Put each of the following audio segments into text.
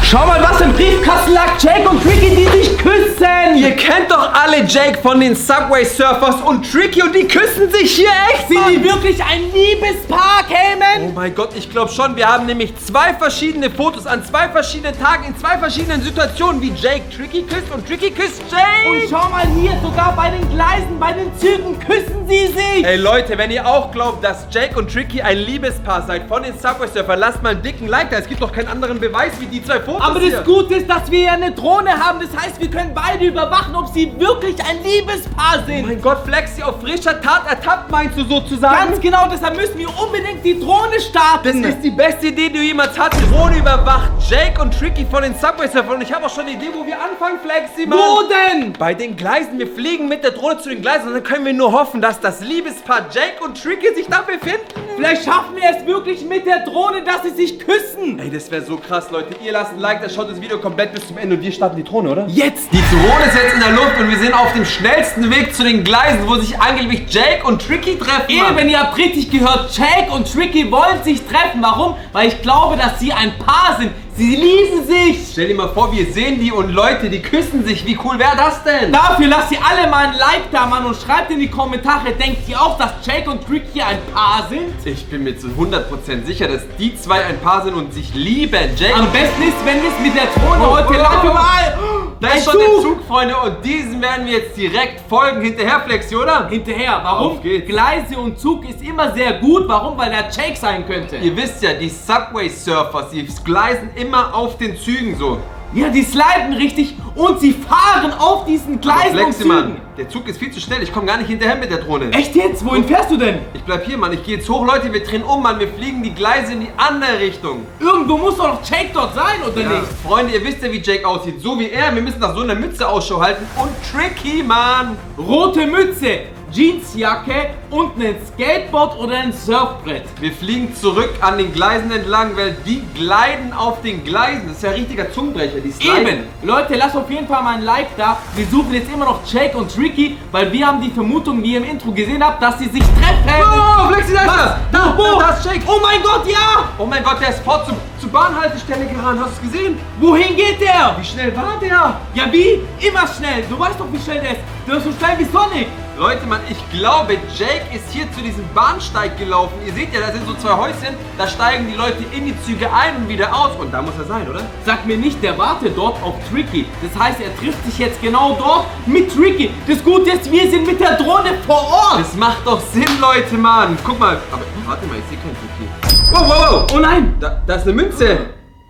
Schau mal, was im Briefkasten lag. Jake und Tricky, die sich küssen. Ihr kennt doch alle Jake von den Subway Surfers und Tricky und die küssen sich hier echt, Sind Mann. die wirklich ein Liebespaar, Cayman? Oh mein Gott, ich glaube schon. Wir haben nämlich 2 verschiedene Fotos an 2 verschiedenen Tagen in 2 verschiedenen Situationen, wie Jake Tricky küsst und Tricky küsst Jake. Und schau mal hier, sogar bei den Gleisen, bei den Zügen küssen sie sich. Ey Leute, wenn ihr auch glaubt, dass Jake und Tricky ein Liebespaar seid von den Subway Surfers, lasst mal einen dicken Like da. Es gibt doch keinen anderen Beweis wie die 2 Fotos Aber hier. das Gute ist, dass wir ja eine Drohne haben. Das heißt, wir können beide überwachen, ob sie wirklich ein Liebespaar sind. Oh mein Gott, Flexi, auf frischer Tat ertappt, meinst du sozusagen? Ganz genau, deshalb müssen wir unbedingt die Drohne starten. Das ist die beste Idee, die du jemals hattest. Drohne überwacht Jake und Tricky von den Subway Surfers. Und ich habe auch schon eine Idee, wo wir anfangen, Flexi, Mann. Wo denn? Bei den Gleisen. Wir fliegen mit der Drohne zu den Gleisen und dann können wir nur hoffen, dass das Liebespaar Jake und Tricky sich da befinden. Vielleicht schaffen wir es wirklich mit der Drohne, dass sie sich küssen. Ey, das wäre so krass, Leute. Ihr lasst ein Like, das schaut das Video komplett bis zum Ende und wir starten die Drohne, oder? Jetzt. Die Drohne ist jetzt in der Luft und wir sind auf dem schnellsten Weg zu den Gleisen, wo sich angeblich Jake und Tricky treffen. Eben, ihr habt richtig gehört, Jake und Tricky wollen sich treffen. Warum? Weil ich glaube, dass sie ein Paar sind. Sie lieben sich. Stell dir mal vor, wir sehen die und Leute, die küssen sich. Wie cool wäre das denn? Dafür lasst ihr alle mal ein Like da, Mann, und schreibt in die Kommentare, denkt ihr auch, dass Jake und Tricky ein Paar sind? Ich bin mir zu 100% sicher, dass die 2 ein Paar sind und sich lieben. Jake Am und besten ist, wenn wir es mit der Drohne heute live überall... Da ist schon der Zug, Freunde, und diesen werden wir jetzt direkt folgen. Hinterher, Flexi, oder? Hinterher. Warum? Auf geht's. Gleise und Zug ist immer sehr gut. Warum? Weil der Jake sein könnte. Ihr wisst ja, die Subway Surfers, die gleisen immer auf den Zügen so. Ja, die sliden richtig und sie fahren auf diesen Gleisen und Flexi, Zügen. Mann, der Zug ist viel zu schnell. Ich komme gar nicht hinterher mit der Drohne. Echt jetzt? Wohin fährst du denn? Ich bleib hier, Mann. Ich gehe jetzt hoch, Leute. Wir drehen um, Mann. Wir fliegen die Gleise in die andere Richtung. Irgendwo muss doch Jake dort sein, oder Ja. nicht? Freunde, ihr wisst ja, wie Jake aussieht. So wie er. Wir müssen nach so einer Mütze Ausschau halten. Und Tricky, Mann. Rote Mütze, Jeansjacke und ein Skateboard oder ein Surfbrett. Wir fliegen zurück an den Gleisen entlang, weil die gleiten auf den Gleisen. Das ist ja ein richtiger Zungenbrecher. Die sliden. Eben! Leute, lasst auf jeden Fall mal ein Like da. Wir suchen jetzt immer noch Jake und Tricky, weil wir haben die Vermutung, wie ihr im Intro gesehen habt, dass sie sich treffen. Oh, Flexi, da ist er. Da ist Jake. Oh mein Gott, ja! Oh mein Gott, der ist fort zur Bahnhaltestelle gerannt. Hast du es gesehen? Wohin geht der? Wie schnell war der? Ja, wie? Immer schnell. Du weißt doch, wie schnell der ist. Der ist so schnell wie Sonic. Leute, Mann, ich glaube, Jake ist hier zu diesem Bahnsteig gelaufen. Ihr seht ja, da sind so 2 Häuschen. Da steigen die Leute in die Züge ein und wieder aus. Und da muss er sein, oder? Sag mir nicht, der wartet dort auf Tricky. Das heißt, er trifft sich jetzt genau dort mit Tricky. Das Gute ist, wir sind mit der Drohne vor Ort. Das macht doch Sinn, Leute, Mann. Guck mal. Aber warte mal, ich sehe keinen Tricky. Wow, wow, wow. Oh nein, Da ist eine Münze.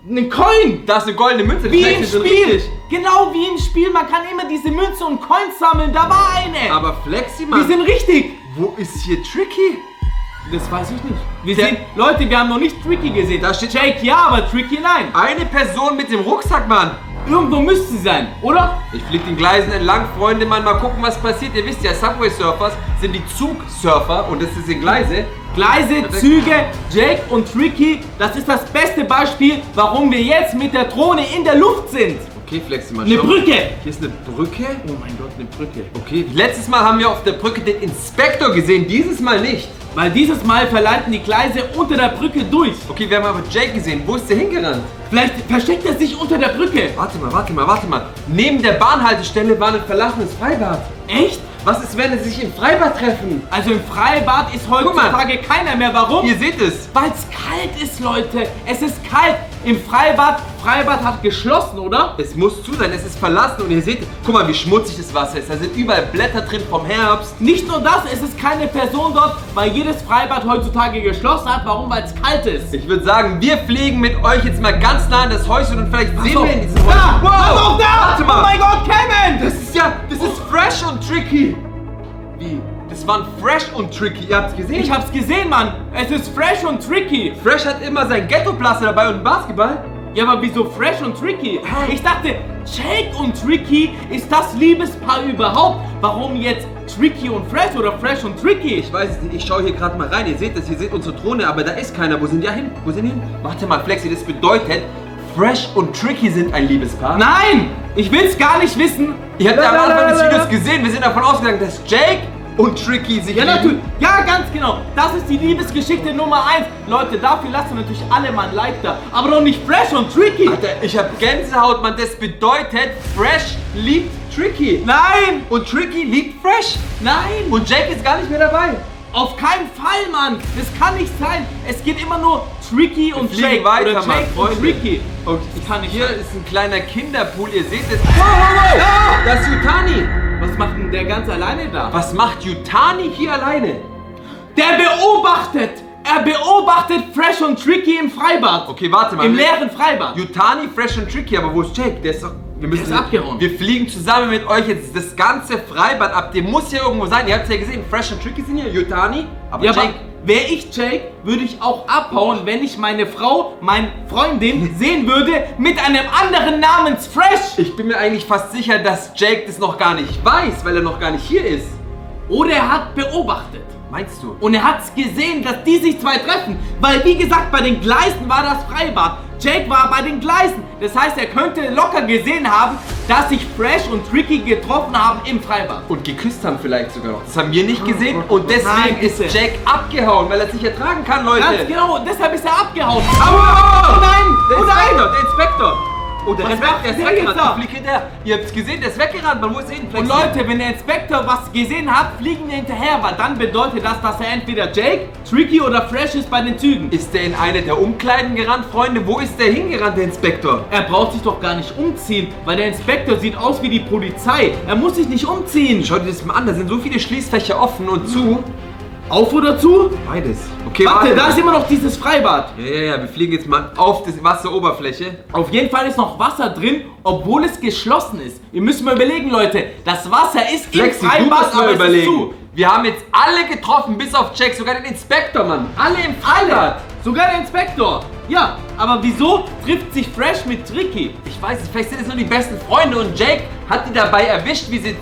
ein Coin. Da ist eine goldene Münze. Wie Vielleicht im ist sie Spiel. richtig. Genau wie im Spiel. Man kann immer diese Münzen und Coins sammeln. Da war eine. Aber Flexi, Wir Mann. sind richtig. Wo ist hier Tricky? Das weiß ich nicht. Wir Der- sehen, Leute, wir haben noch nicht Tricky gesehen. Da steht- Jake ja, aber Tricky nein. Eine Person mit dem Rucksack, Mann. Irgendwo müsste sie sein, oder? Ich fliege den Gleisen entlang, Freunde, Mann. Mal gucken, was passiert. Ihr wisst ja, Subway Surfers sind die Zugsurfer und das sind die Gleise. Gleise, Züge, Jake und Tricky. Das ist das beste Beispiel, warum wir jetzt mit der Drohne in der Luft sind. Okay, Flexi, mal Eine schau. Brücke. Hier ist eine Brücke. Oh mein Gott, eine Brücke. Okay, letztes Mal haben wir auf der Brücke den Inspektor gesehen, dieses Mal nicht. Weil dieses Mal verleiten die Gleise unter der Brücke durch. Okay, wir haben aber Jake gesehen. Wo ist der hingerannt? Vielleicht versteckt er sich unter der Brücke. Warte mal. Neben der Bahnhaltestelle war ein verlassenes Freibad. Echt? Was ist, wenn sie sich im Freibad treffen? Also im Freibad ist Guck mal. heutzutage keiner mehr. Warum? Ihr seht es. Weil es kalt ist, Leute. Es ist kalt. Im Freibad hat geschlossen, oder? Es muss zu sein, es ist verlassen und ihr seht, guck mal, wie schmutzig das Wasser ist. Da sind überall Blätter drin vom Herbst. Nicht nur das, es ist keine Person dort, weil jedes Freibad heutzutage geschlossen hat. Warum? Weil es kalt ist. Ich würde sagen, wir fliegen mit euch jetzt mal ganz nah in das Häuschen und vielleicht sehen so. wir in diesem Häuschen. Da! Pass auf, da! Warte mal! Oh mein Gott, Kevin! Das ist Fresh und Tricky. Wie? Das waren Fresh und Tricky, ihr habt's gesehen? Ich hab's gesehen, Mann. Es ist Fresh und Tricky. Fresh hat immer sein Ghetto-Blaster dabei und einen Basketball. Ja, aber wieso Fresh und Tricky? Ich dachte, Jake und Tricky ist das Liebespaar überhaupt. Warum jetzt Tricky und Fresh oder Fresh und Tricky? Ich weiß es nicht, ich schaue hier gerade mal rein. Ihr seht das, ihr seht unsere Drohne, aber da ist keiner. Wo sind die hin? Wo sind die hin? Warte mal, Flexi, das bedeutet, Fresh und Tricky sind ein Liebespaar. Nein! Ich will's gar nicht wissen. Ihr habt ja am Anfang des Videos gesehen, wir sind davon ausgegangen, dass Jake und Tricky sich Ja, lieben? natürlich. Ja, ganz genau. Das ist die Liebesgeschichte Nummer 1. Leute, dafür lasst ihr natürlich alle mal ein Like da. Aber doch nicht Fresh und Tricky. Alter, ich hab Gänsehaut, Mann. Das bedeutet, Fresh liebt Tricky. Nein. Und Tricky liebt Fresh. Nein. Und Jake ist gar nicht mehr dabei. Auf keinen Fall, Mann. Das kann nicht sein. Es geht immer nur Tricky und fliegen Jake. weiter, oder Mann, Jake und Freunde. Tricky. Und Das kann nicht hier sein. ist ein kleiner Kinderpool. Ihr seht es. Wow. Das ist Yutani. Was macht denn der ganz alleine da? Was macht Yutani hier alleine? Der beobachtet. Er beobachtet Fresh und Tricky im Freibad. Okay, warte mal. Im leeren Freibad. Yutani, Fresh und Tricky, aber wo ist Jake? Der ist doch... Wir müssen, ist abgehauen. Wir fliegen zusammen mit euch jetzt das ganze Freibad ab. Der muss hier irgendwo sein. Ihr habt es ja gesehen. Fresh und Tricky sind hier. Yutani. Aber Ja, Jake... aber wäre ich Jake, würde ich auch abhauen, wenn ich meine Frau, meine Freundin sehen würde mit einem anderen namens Fresh. Ich bin mir eigentlich fast sicher, dass Jake das noch gar nicht weiß, weil er noch gar nicht hier ist. Oder er hat beobachtet. Meinst du? Und er hat es gesehen, dass die sich zwei treffen. Weil, wie gesagt, bei den Gleisen war das Freibad. Jake war bei den Gleisen. Das heißt, er könnte locker gesehen haben, dass sich Fresh und Tricky getroffen haben im Freibad. Und geküsst haben vielleicht sogar noch. Das haben wir nicht gesehen und deswegen Nein, ist bitte. Jake abgehauen, weil er es nicht ertragen kann, Leute. Ganz genau, deshalb ist er abgehauen. Aua! Oh nein! Der Oh Inspektor, nein! der Inspektor! Oh, der Was rennt weg, macht der ist der weggerannt. jetzt da? Ich fliege hinterher. Ihr habt es gesehen, der ist weggerannt. Man muss sehen, Und Leute, wenn der Inspektor was gesehen hat, fliegen wir hinterher, weil dann bedeutet das, dass er entweder Jake, Tricky oder Fresh ist bei den Zügen. Ist der in eine der Umkleiden gerannt, Freunde? Wo ist der hingerannt, der Inspektor? Er braucht sich doch gar nicht umziehen, weil der Inspektor sieht aus wie die Polizei. Er muss sich nicht umziehen. Schau dir das mal an, da sind so viele Schließfächer offen und zu. Auf oder zu? Beides. Okay, Warte, da mal. ist immer noch dieses Freibad. Ja, wir fliegen jetzt mal auf die Wasseroberfläche. Auf jeden Fall ist noch Wasser drin, obwohl es geschlossen ist. Ihr müsst mal überlegen, Leute. Das Wasser ist Flexi, im du Freibad, musst mal aber es ist überlegen. zu. Wir haben jetzt alle getroffen, bis auf Jack, sogar den Inspektor, Mann. Alle im Freibad. Sogar der Inspektor. Ja, aber wieso trifft sich Fresh mit Tricky? Ich weiß nicht, vielleicht sind es nur die besten Freunde und Jake hat die dabei erwischt, wie sie...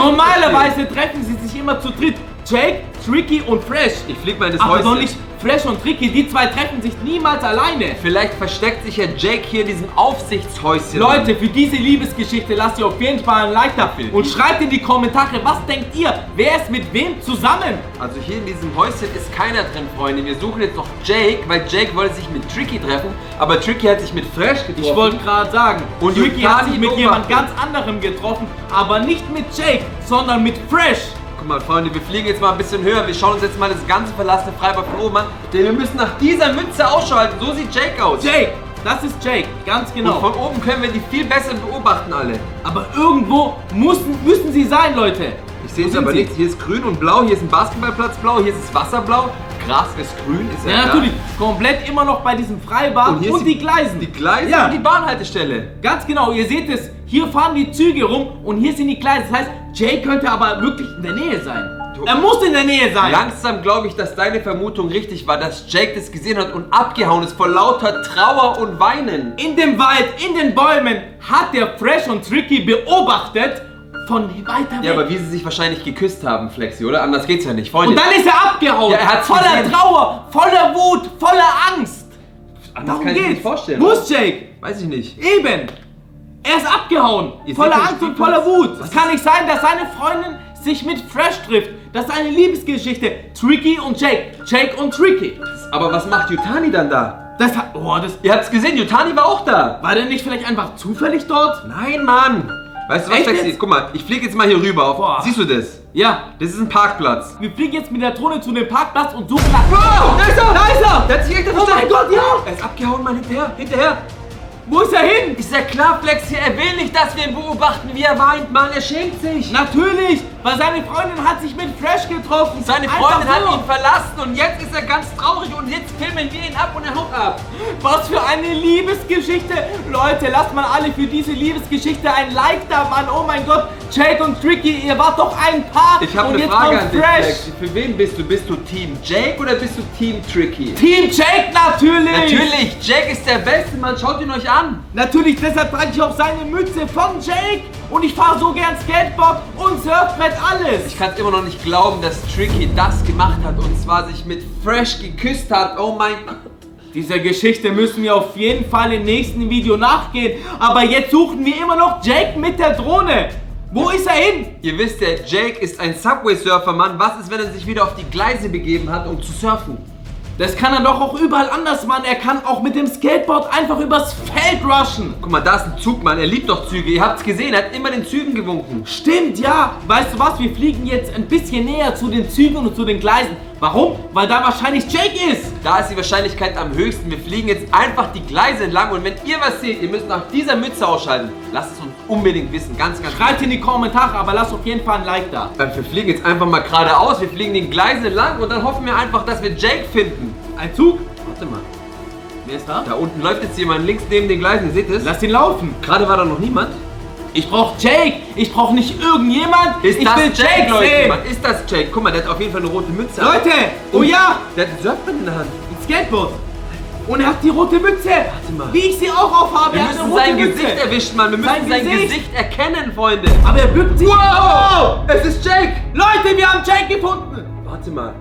Normalerweise treffen sie sich immer zu dritt. Jake, Tricky und Fresh. Ich flieg mal in das Aber Häuschen. doch nicht Fresh und Tricky. Die zwei treffen sich niemals alleine. Vielleicht versteckt sich ja Jake hier in diesem Aufsichtshäuschen. Leute, für diese Liebesgeschichte lasst ihr auf jeden Fall ein Like da und schreibt in die Kommentare, was denkt ihr? Wer ist mit wem zusammen? Also hier in diesem Häuschen ist keiner drin, Freunde. Wir suchen jetzt noch Jake, weil Jake wollte sich mit Tricky treffen, aber Tricky hat sich mit Fresh getroffen. Ich wollte gerade sagen, Und Tricky Yutani hat sich mit jemand beobachtet. ganz anderem getroffen, aber nicht mit Jake, sondern mit Fresh. Guck mal, Freunde, wir fliegen jetzt mal ein bisschen höher. Wir schauen uns jetzt mal das ganze verlassene Freibad von oben an. Denn wir müssen nach dieser Mütze Ausschau halten. So sieht Jake aus. Jake, das ist Jake, ganz genau. Und von oben können wir die viel besser beobachten alle. Aber irgendwo müssen sie sein, Leute. Ich sehe Wo es sind aber sie? nicht. Hier ist grün und blau. Hier ist ein Basketballplatz blau. Hier ist das Wasser blau. Gras ist grün. Ist Ja, klar. natürlich. Komplett immer noch bei diesem Freibad Und hier und ist die Gleisen. Die Gleise Ja. und die Bahnhaltestelle. Ganz genau, ihr seht es. Hier fahren die Züge rum und hier sind die Gleise. Das heißt, Jake könnte aber wirklich in der Nähe sein. Er muss in der Nähe sein. Langsam glaube ich, dass deine Vermutung richtig war, dass Jake das gesehen hat und abgehauen ist vor lauter Trauer und Weinen. In dem Wald, in den Bäumen hat der Fresh und Tricky beobachtet von weiter weg. Ja, aber wie sie sich wahrscheinlich geküsst haben, Flexi, oder? Anders geht's ja nicht, Freunde. Und dann ist er abgehauen. Ja, er hat's voller gesehen. Trauer, voller Wut, voller Angst. Anders kann ich mir nicht vorstellen. Wo ist Jake? Weiß ich nicht. Eben. Er ist abgehauen. Ihr Voller seht den Angst und Spielplatz? voller Wut. Was Es kann nicht sein, dass seine Freundin sich mit Fresh trifft. Das ist eine Liebesgeschichte. Tricky und Jake. Jake und Tricky. Aber was macht Yutani dann da? Das hat. Oh, das. Ihr habt's gesehen, Yutani war auch da. War der nicht vielleicht einfach zufällig dort? Nein, Mann. Weißt du was, Echt Flexi? jetzt? Guck mal, ich fliege jetzt mal hier rüber. Boah. Siehst du das? Ja. Das ist ein Parkplatz. Wir fliegen jetzt mit der Drohne zu dem Parkplatz und suchen nach. Wow, da ist er! Da ist er! Der hat sich echt Oh mein Gott, ja! Er ist abgehauen, Mann, hinterher. Wo ist er hin? Ist ja klar, Flexi, er will nicht, dass wir ihn beobachten, wie er weint, Mann, er schämt sich. Natürlich, weil seine Freundin hat sich mit Fresh getroffen. Seine Einfach Freundin hat so. ihn verlassen und jetzt ist er ganz traurig und jetzt filmen wir ihn ab und er haut ab. Was für eine Liebesgeschichte. Leute, lasst mal alle für diese Liebesgeschichte ein Like da, Mann. Oh mein Gott, Jake und Tricky, ihr wart doch ein Paar. Ich habe und eine jetzt Frage kommt an dich, Fresh. Flexi. Für wen bist du? Bist du Team Jake oder bist du Team Tricky? Team Jake, natürlich. Natürlich, Jake ist der Beste, Mann, schaut ihn euch an. Natürlich, deshalb trage ich auch seine Mütze von Jake. Und ich fahre so gern Skateboard und Surfbrett, alles. Ich kann es immer noch nicht glauben, dass Tricky das gemacht hat und zwar sich mit Fresh geküsst hat. Oh mein Gott. Dieser Geschichte müssen wir auf jeden Fall im nächsten Video nachgehen. Aber jetzt suchen wir immer noch Jake mit der Drohne. Wo ist er hin? Ihr wisst ja, Jake ist ein Subway-Surfer, Mann. Was ist, wenn er sich wieder auf die Gleise begeben hat, um zu surfen? Das kann er doch auch überall anders, Mann. Er kann auch mit dem Skateboard einfach übers Feld rushen. Guck mal, da ist ein Zug, Mann. Er liebt doch Züge. Ihr habt's gesehen, er hat immer den Zügen gewunken. Stimmt, ja. Weißt du was? Wir fliegen jetzt ein bisschen näher zu den Zügen und zu den Gleisen. Warum? Weil da wahrscheinlich Jake ist. Da ist die Wahrscheinlichkeit am höchsten. Wir fliegen jetzt einfach die Gleise entlang. Und wenn ihr was seht, ihr müsst nach dieser Mütze ausschalten. Lasst es uns unbedingt wissen. Ganz, ganz Schreibt in die Kommentare, aber lasst auf jeden Fall ein Like da. Wir fliegen jetzt einfach mal geradeaus. Wir fliegen den Gleisen entlang und dann hoffen wir einfach, dass wir Jake finden. Ein Zug? Warte mal. Wer ist da? Da unten läuft jetzt jemand links neben den Gleisen. Seht ihr es? Lass ihn laufen. Gerade war da noch niemand. Ich brauch Jake. Ich brauch nicht irgendjemand. Ist ich das will Jake, Leute? sehen. Mann, ist das Jake? Guck mal, der hat auf jeden Fall eine rote Mütze. Leute, oh ja, Der hat ein Surfbrett in der Hand. ein Skateboard. Und er hat die rote Mütze. Warte mal. Wie ich sie auch aufhabe. Wir Er hat eine müssen rote sein Mütze. Gesicht erwischen, Mann. Wir müssen sein Gesicht. Gesicht erkennen, Freunde. Aber er bückt sich. Wow! Es ist Jake! Leute, wir haben Jake gefunden. Warte mal.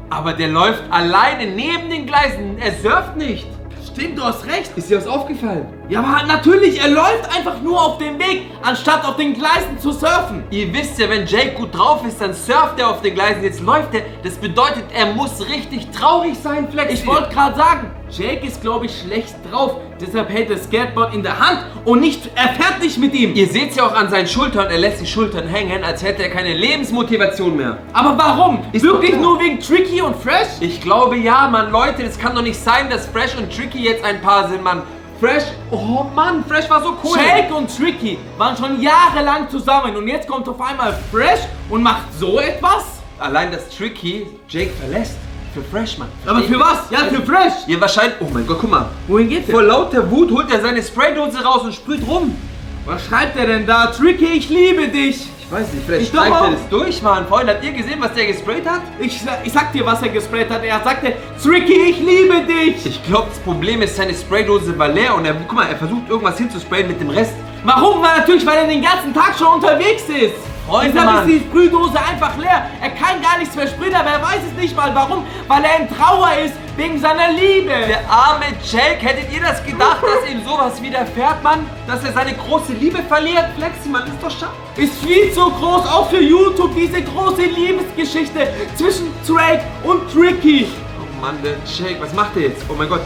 Aber der läuft alleine neben den Gleisen. Er surft nicht. Stimmt, du hast recht. Ist dir was aufgefallen? Ja, aber natürlich, er läuft einfach nur auf dem Weg, anstatt auf den Gleisen zu surfen. Ihr wisst ja, wenn Jake gut drauf ist, dann surft er auf den Gleisen. Jetzt läuft er. Das bedeutet, er muss richtig traurig sein, Flexi. Ich wollte gerade sagen, Jake ist, glaube ich, schlecht drauf. Deshalb hält das Skateboard in der Hand und er fährt nicht mit ihm. Ihr seht es ja auch an seinen Schultern. Er lässt die Schultern hängen, als hätte er keine Lebensmotivation mehr. Aber warum? Ist Wirklich doch klar. nur wegen Tricky und Fresh? Ich glaube ja, Mann. Leute, das kann doch nicht sein, dass Fresh und Tricky jetzt ein Paar sind, Mann. Fresh, oh Mann, Fresh war so cool. Jake und Tricky waren schon jahrelang zusammen und jetzt kommt auf einmal Fresh und macht so etwas? Allein, dass Tricky Jake verlässt. Für Fresh, Mann. Aber für was? Ja, für Fresh. Ihr wahrscheinlich, oh mein Gott, guck mal. Wohin geht Vor der? lauter Wut holt er seine Spraydose raus und sprüht rum. Was schreibt er denn da? Tricky, ich liebe dich. Ich weiß nicht, vielleicht Ich doch streicht er auch. das durch, Mann. Freunde, habt ihr gesehen, was der gesprayt hat? Ich sag dir, was er gesprayt hat. Er sagte, Tricky, ich liebe dich. Ich glaube, das Problem ist, seine Spraydose war leer und guck mal, er versucht irgendwas hinzusprayen mit dem Rest. Warum? Natürlich, weil er den ganzen Tag schon unterwegs ist. Freunde, Deshalb Mann. ist die Sprühdose einfach leer. Er kann gar nichts mehr sprühen, aber er weiß es nicht mal. Warum? Weil er in Trauer ist, wegen seiner Liebe. Der arme Jake, hättet ihr das gedacht, dass ihm sowas widerfährt, Mann? Dass er seine große Liebe verliert? Flexi, Mann, ist doch schade. Ist viel zu groß, auch für YouTube, diese große Liebesgeschichte zwischen Drake und Tricky. Oh Mann, der Jake, was macht er jetzt? Oh mein Gott.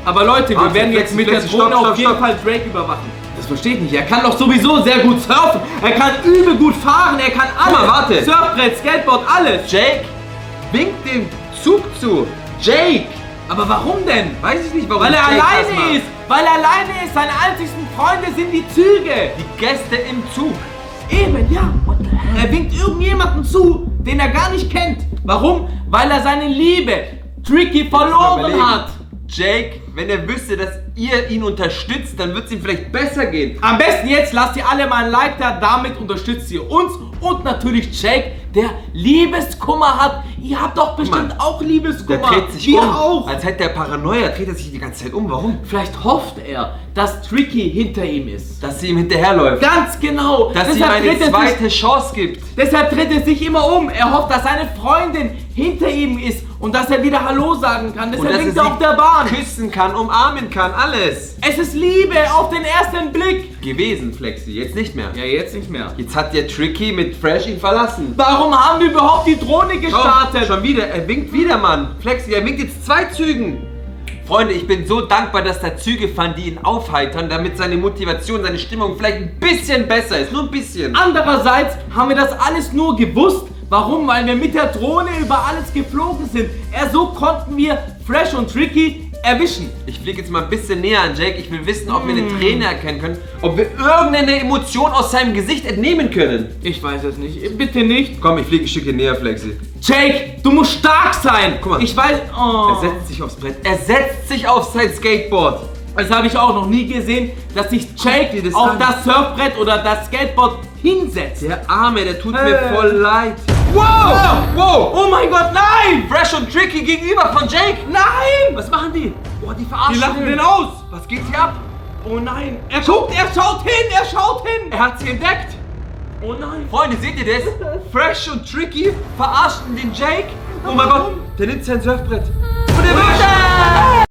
Aber Leute, wir Warte, werden jetzt mit der Flexi, Drohne stopp, auf jeden stopp. Fall Drake überwachen. Das verstehe ich nicht. Er kann doch sowieso sehr gut surfen. Er kann übel gut fahren. Er kann alles. Guck mal, warte. Surfbrett, Skateboard, alles. Jake winkt dem Zug zu. Jake! Aber warum denn? Weiß ich nicht, warum Weil er Jake das alleine macht. ist. Weil er alleine ist. Seine einzigsten Freunde sind die Züge. Die Gäste im Zug. Eben, ja. Er winkt irgendjemanden zu, den er gar nicht kennt. Warum? Weil er seine Liebe, Tricky, verloren Überlegen. hat. Jake, wenn er wüsste, dass ihr ihn unterstützt, dann wird es ihm vielleicht besser gehen. Am besten jetzt lasst ihr alle mal ein Like da, damit unterstützt ihr uns und natürlich Jake, der Liebeskummer hat. Ihr habt doch bestimmt auch Liebeskummer. Der dreht sich Wir um. auch. Als hätte er Paranoia, dreht er sich die ganze Zeit um. Warum? Vielleicht hofft er, dass Tricky hinter ihm ist. Dass sie ihm hinterherläuft. Ganz genau. Dass sie ihm eine zweite Chance gibt. Deshalb dreht er sich immer um. Er hofft, dass seine Freundin hinter ihm ist und dass er wieder Hallo sagen kann. Und Deshalb dass winkt er er auf der Bahn. sie küssen kann, umarmen kann, alles. Es ist Liebe auf den ersten Blick. Gewesen, Flexi, jetzt nicht mehr. Ja, jetzt nicht mehr. Jetzt hat der Tricky mit Fresh ihn verlassen. Warum haben wir überhaupt die Drohne gestartet? Schon wieder, er winkt wieder, Mann. Flexi, er winkt jetzt 2 Zügen. Freunde, ich bin so dankbar, dass da Züge fahren, die ihn aufheitern, damit seine Motivation, seine Stimmung vielleicht ein bisschen besser ist. Nur ein bisschen. Andererseits haben wir das alles nur gewusst. Warum? Weil wir mit der Drohne über alles geflogen sind. So konnten wir Fresh und Tricky erwischen. Ich fliege jetzt mal ein bisschen näher an Jake. Ich will wissen, ob wir eine Träne erkennen können. Ob wir irgendeine Emotion aus seinem Gesicht entnehmen können. Ich weiß es nicht. Bitte nicht. Komm, ich fliege ein Stückchen näher, Flexi. Jake, du musst stark sein. Guck mal. Ich weiß... Oh. Er setzt sich aufs Brett. Er setzt sich auf sein Skateboard. Das habe ich auch noch nie gesehen, dass sich Jake das auf an? das Surfbrett oder das Skateboard hinsetzt. Der Arme, der tut mir voll leid. Wow! Wow! Oh mein Gott, nein! Fresh und Tricky gegenüber von Jake. Nein! Was machen die? Boah, die verarschen Die lachen ihn. den aus. Was geht hier ab? Oh nein! Er guckt, er schaut hin! Er hat sie entdeckt. Oh nein! Freunde, seht ihr das? Fresh und Tricky verarschen den Jake. Oh mein Gott, der nimmt sein Surfbrett. Und er will...